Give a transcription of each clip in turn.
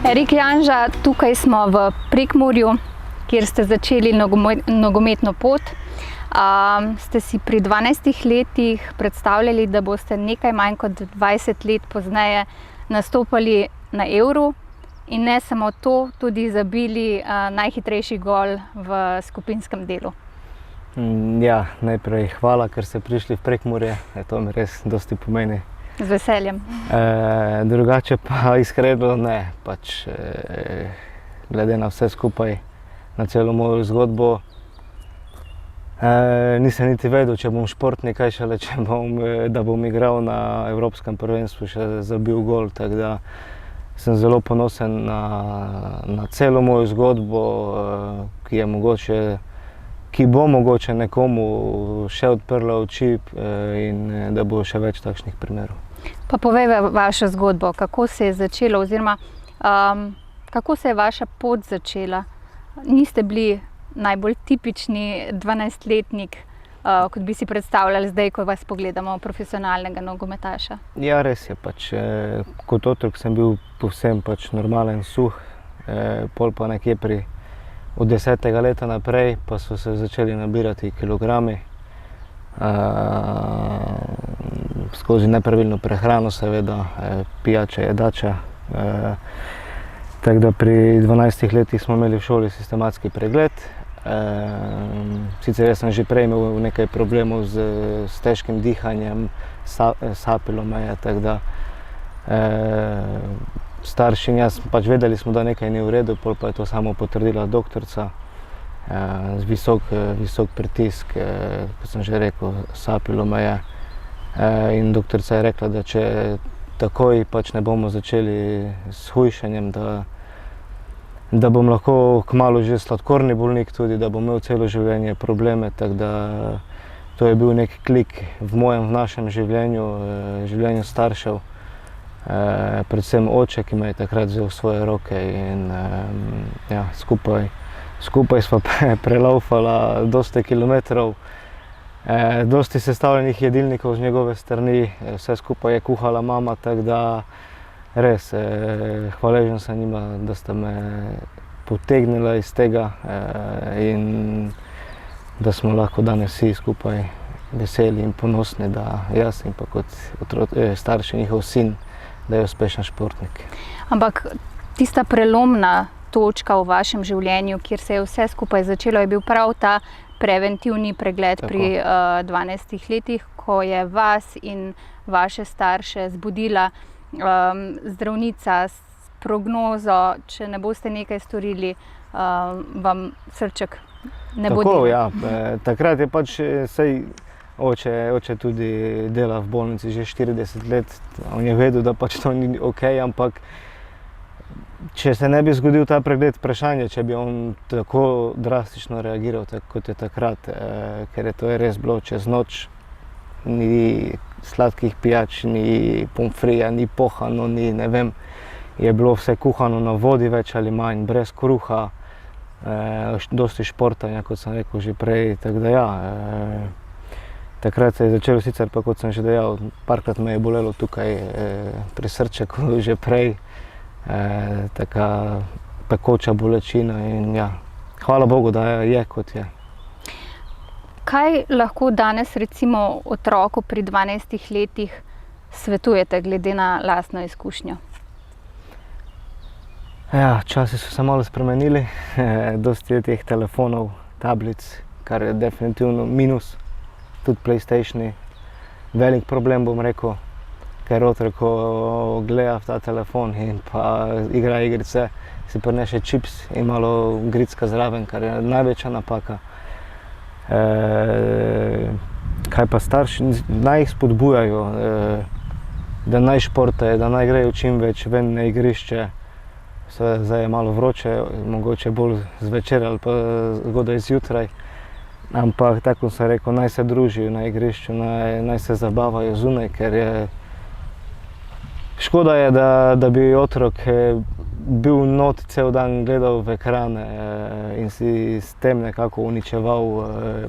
Erik Janža, tukaj smo v Prekmurju, kjer ste začeli nogometno pot. Ste si pri 12 letih predstavljali, da boste nekaj manj kot 20 let pozneje nastopali na Euru in ne samo to, tudi zabili najhitrejši gol v skupinskem delu. Ja, najprej hvala, ker ste prišli v Prekmurje, to mi res dosti pomeni. Z veseljem. Drugače pa iskreno ne, glede na vse skupaj, na celo mojo zgodbo, nisem niti vedel, če bom športnik, kaj šele, da bom igral na Evropskem prvenstvu, še zabil gol, tako da sem zelo ponosen na celo mojo zgodbo, ki bo mogoče nekomu še odprla oči in da bo še več takšnih primerov. Pa povejte vašo zgodbo, kako se je začelo oziroma kako se je vaša pot začela? Niste bili najbolj tipični 12-letnik, kot bi si predstavljali zdaj, ko vas pogledamo, profesionalnega nogometaša. Ja, res je, kot otrok sem bil povsem normalen, suh, pol pa nekje od 10. leta naprej pa so se začeli nabirati kilogrami, skozi nepravilno prehrano seveda, pijača, jedača. Tako da pri 12 letih smo imeli v šoli sistematski pregled. Sicer jaz sem že prej imel nekaj problemov s težkim dihanjem, sapilo me je, tako da starši in jaz vedeli smo, da nekaj ni v redu, pol pa je to samo potrdila doktorica, visok pritisk, kot sem že rekel, sapilo me je. In doktorica je rekla, da če takoj ne bomo začeli s hujšanjem, da bom lahko kmalu že sladkorni bolnik tudi, da bom imel celo življenje probleme, tako da to je bil nek klik v našem življenju, življenju staršev. Predvsem oče, ki me je takrat vzel v svoje roke in ja, skupaj sva prelaufala dosti kilometrov, dosti sestavljenih jedilnikov z njegove strani, vse skupaj je kuhala mama, tako da res hvaležen sem njima, da sta me potegnila iz tega in da smo lahko danes vsi skupaj veseli in ponosni, da jaz in pa kot starši njihov sin, da je uspešen športnik. Ampak tista prelomna točka v vašem življenju, kjer se je vse skupaj začelo, je bil prav ta preventivni pregled pri 12 letih, ko je vas in vaše starše zbudila zdravnica s prognozo, če ne boste nekaj storili, vam srček ne bo delal. Tako, ja. Takrat je saj oče tudi dela v bolnici že 40 let. On je vedel, da to ni okej, ampak če se ne bi zgodil ta pregled, vprašanje, če bi on tako drastično reagiral, kot je takrat, ker je to res bilo čez noč, ni sladkih pijač, ni pomfrija, ni pohano, ni ne vem, je bilo vse kuhano na vodi več ali manj, brez kruha, dosti športanja, kot sem rekel že prej, tako da ja. Takrat se je začelo sicer, pa kot sem že dejal, parkrat me je bolelo tukaj pri srčeku že prej, taka pekoča bolečina in ja, hvala Bogu, da je kot je. Kaj lahko danes recimo otroku pri 12 letih svetujete glede na lastno izkušnjo? Ja, časi so se malo spremenili, dosti je teh telefonov, tablic, kar je definitivno minus, tudi PlayStationi. Velik problem, bom rekel, ker otrok, ko gleda v ta telefon in pa igra igrice, si prineše čips in malo gricka zraven, kar je največja napaka. Kaj pa starši, naj jih spodbujajo, da naj športajo, da naj grejo čim več ven na igrišče. Zdaj je malo vroče, mogoče bolj zvečer ali pa zgodaj zjutraj. Ampak tako sem rekel, naj se družijo na igrišču, naj se zabavajo zunaj, ker je škoda je, da bi otrok bil not cel dan gledal v ekrane in si s tem nekako uničeval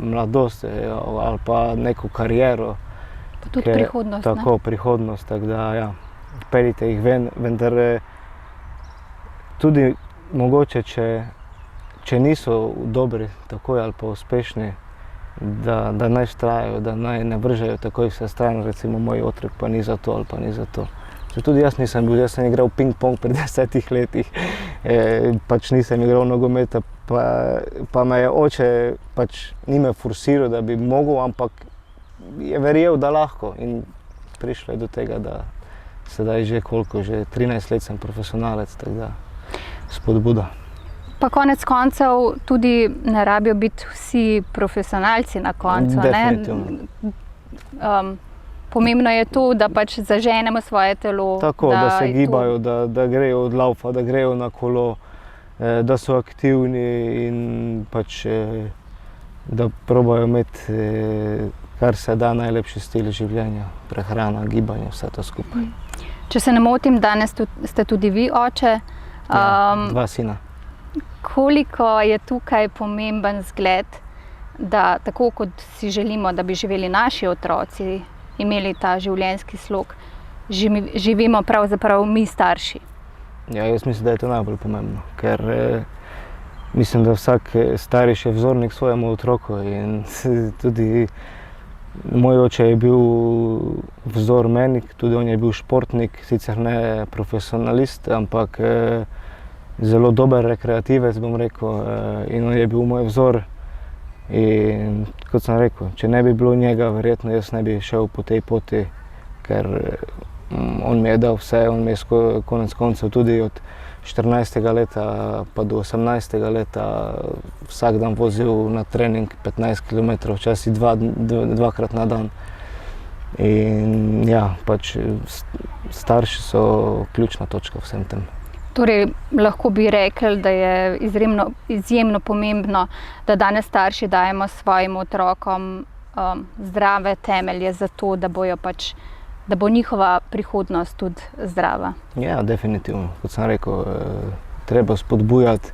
mladost ali pa neko kariero. Pa tudi prihodnost, ne? Tako, prihodnost, tako da ja, peljite jih ven, vendar tudi mogoče, če niso dobri takoj ali pa uspešni, da naj vztrajajo, da naj ne vržejo takoj vse stran, recimo moj otrok pa ni za to ali pa ni za to. Tudi jaz nisem bil, jaz sem igral ping-pong pri 10 letih, pač nisem igral nogometa, pa me je oče, pač ni me forsiral, da bi mogel, ampak je verjel, da lahko, in prišlo je do tega, da sedaj že 13 let sem profesionalec, tako da spodbuda. Pa konec koncev tudi ne rabijo biti vsi profesionalci na koncu, Definitivno. ne? Pomembno je to, da pač zaženemo svoje telo. Tako, da se gibajo, da grejo od laufa, da grejo na kolo, da so aktivni in pač, da probajo imeti kar se da najlepši stil življenja, prehrana, gibanje, vse to skupaj. Če se ne motim, danes ste tudi vi oče. Ja, 2 sina. Koliko je tukaj pomemben zgled, da tako kot si želimo, da bi živeli naši otroci, imeli ta življenjski slog, živimo pravzaprav mi starši? Ja, jaz mislim, da je to najbolj pomembno, ker mislim, da vsak starš je vzornik svojemu otroku in tudi moj oče je bil vzor meni, tudi on je bil športnik, sicer ne profesionalist, ampak zelo dober rekreativec, bom rekel, in on je bil moj vzor. In kot sem rekel, če ne bi bilo njega, verjetno jaz ne bi šel po tej poti, ker on mi je dal vse, on mi je konec koncev tudi od 14. leta pa do 18. leta vsak dan vozil na trening 15 km, včasih dvakrat na dan. In ja, pač starši so ključna točka v vsem tem. Torej, lahko bi rekli, da je izjemno pomembno, da danes starši dajemo svojim otrokom zdrave temelje za to, da bo njihova prihodnost tudi zdrava. Ja, definitivno. Kot sem rekel, treba spodbujati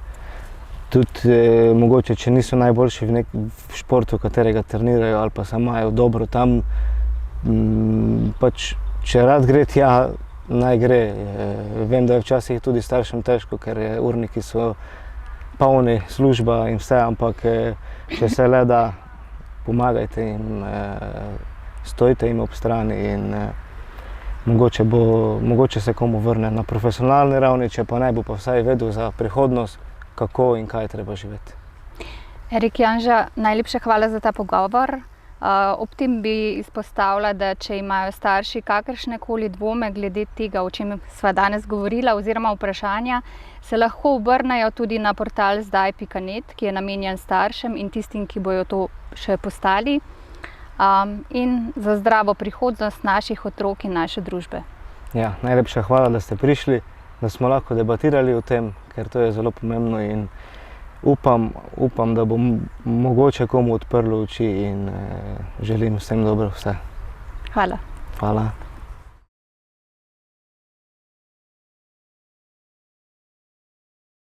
tudi mogoče, če niso najboljši v športu, katerega trenirajo ali pa se imajo dobro tam, pač če rad gre tja, naj gre. Vem, da je včasih tudi staršem težko, ker urniki so polni, služba in vse, ampak če se le da, pomagajte jim, stojite jim ob strani in mogoče se komu vrne na profesionalni ravni, če pa ne bo pa vsaj vedel za prihodnost, kako in kaj treba živeti. Erik, Janža, najlepša hvala za ta pogovor. Ob tem bi izpostavila, da če imajo starši kakršnekoli dvome glede tega, o čem sva danes govorila, oziroma vprašanja, se lahko obrnejo tudi na portal zdaj.net, ki je namenjen staršem in tistim, ki bojo to še postali, in za zdravo prihodnost naših otrok in naše družbe. Ja, najlepša hvala, da ste prišli, da smo lahko debatirali o tem, ker to je zelo pomembno in upam, da bo mogoče komu odprlo oči in želim vsem dobro vse. Hvala. Hvala.